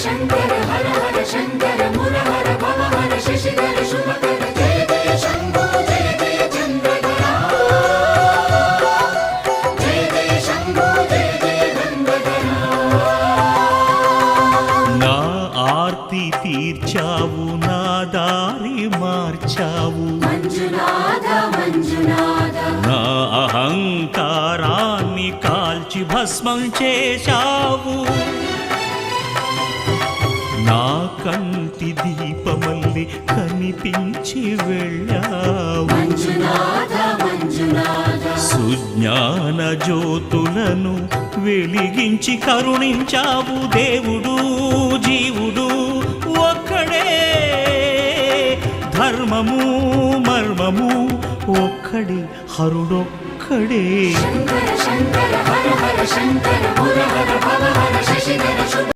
शंकर हर हर शंकर मुरहर भवहर शशिधर शुभकर जय जय शंभो जय जय चंद्रधरा जय जय शंभो जय जय गंगाधरा నా ఆర్తి తీర్చావు నా దారి మార్చావు మంజునాథ మంజునాథ నా అహంకారాన్ని కాల్చి భస్మం చేశావు నా కంటి దీపమల్లి కనిపించి వెళ్ళావు మంజునాథ మంజునాథ సుజ్ఞాన జ్యోతులను వెలిగించి కరుణించావు దేవుడు జీవుడు ఒక్కడే ధర్మము మర్మము ఒక్కడే హరుడొక్కడే शंकर शंकर हर हर शंकर मुरहर भवहर शशिधर शुभ